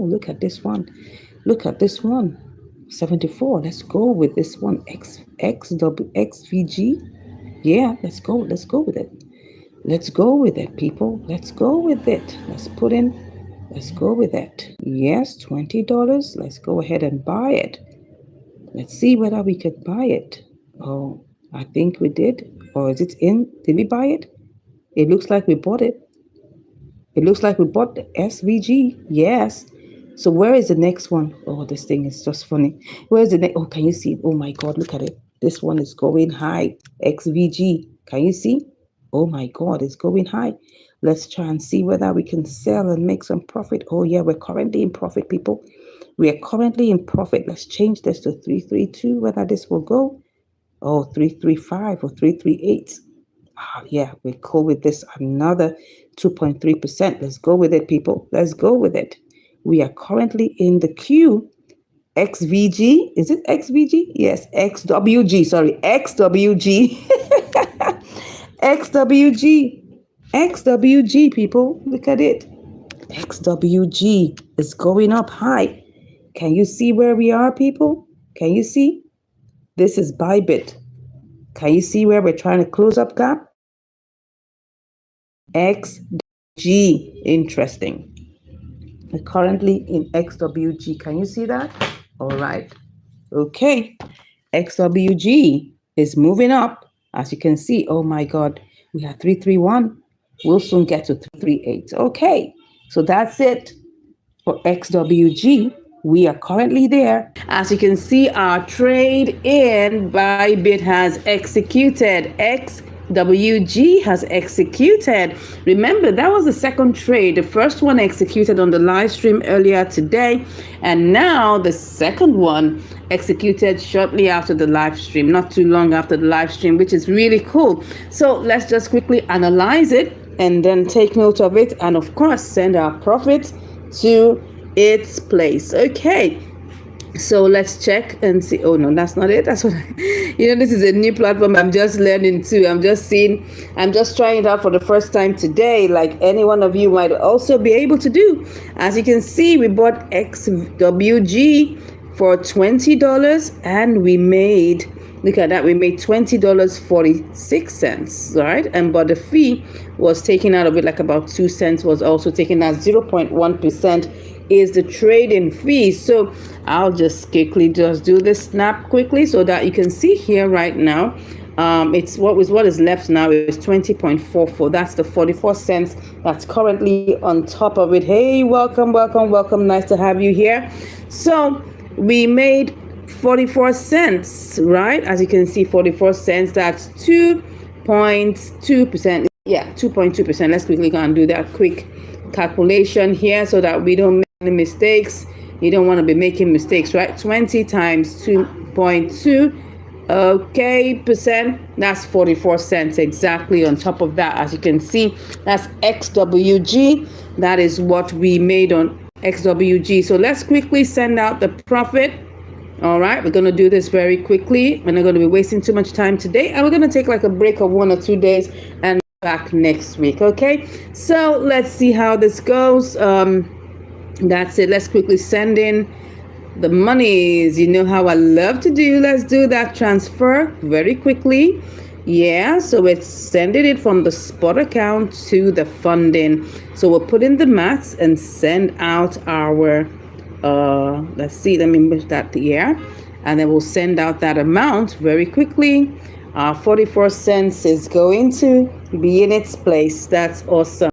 look at this one. Look at this one. 74. Let's go with this one. XWG. Yeah, let's go with it. Let's go with it, people. Let's go with it. Let's go with it. Yes, $20. Let's go ahead and buy it. Let's see whether we could buy it. Oh, I think we did. Or is it in? Did we buy it? It looks like we bought it. It looks like we bought the SVG. Yes. So where is the next one? Oh, this thing is just funny. Where is the next? Oh, can you see? Oh my God, look at it. This one is going high. XVG. Can you see? Oh my God, it's going high. Let's try and see whether we can sell and make some profit. Oh yeah, we're currently in profit, people. We are currently in profit. Let's change this to 332, whether this will go. Oh, 335 or 338. Yeah, we're cool with this. Another 2.3%. Let's go with it, people. Let's go with it. We are currently in the queue. XVG. Is it XVG? Yes, XWG. Sorry, XWG. XWG. XWG, people. Look at it. XWG is going up high. Can you see where we are, people? Can you see? This is Bybit. Can you see where we're trying to close up gap? XWG. Interesting. We're currently in XWG. Can you see that? All right. Okay. XWG is moving up. As you can see, oh my God, we have 331. We'll soon get to 338. Okay. So that's it for XWG. We are currently there. As you can see, our trade in Bybit has executed. XWG has executed. Remember, that was the second trade. The first one executed on the live stream earlier today, and now the second one executed shortly after the live stream, not too long after the live stream, which is really cool. So let's just quickly analyze it and then take note of it, and of course send our profit to its place. Okay, so let's check and see. Oh no, that's not it. That's what this is a new platform. I'm just learning too. I'm just trying it out for the first time today, like any one of you might also be able to do. As you can see, we bought XWG for $20 and we made, look at that, we made $20.46, right? And but the fee was taken out of it, like about 2 cents was also taken out. 0.1% is the trading fee. So I'll just quickly do this snap quickly so that you can see here right now. It's what is left now is 20.44. That's the 44 cents that's currently on top of it. Hey, welcome. Nice to have you here. So we made 44 cents, right? As you can see, 44 cents, that's 2.2%. Yeah, 2.2%. Let's quickly go and do that quick calculation here so that we don't make any mistakes. You don't want to be making mistakes, right? 20 times 2.2, okay, percent, that's 44 cents exactly on top of that. As you can see, that's XWG. That is what we made on XWG. So let's quickly send out the profit. All right, we're going to do this very quickly. We're not going to be wasting too much time today, and we're going to take like a break of 1 or 2 days and back next week. Okay, so let's see how this goes. That's it. Let's quickly send in the monies. You know how I love to do. Let's do that transfer very quickly. Yeah, so we're sending it from the spot account to the funding. So we'll put in the max and send out our let's see, let me move that here, and then we'll send out that amount very quickly. 44 cents is going to be in its place. That's awesome.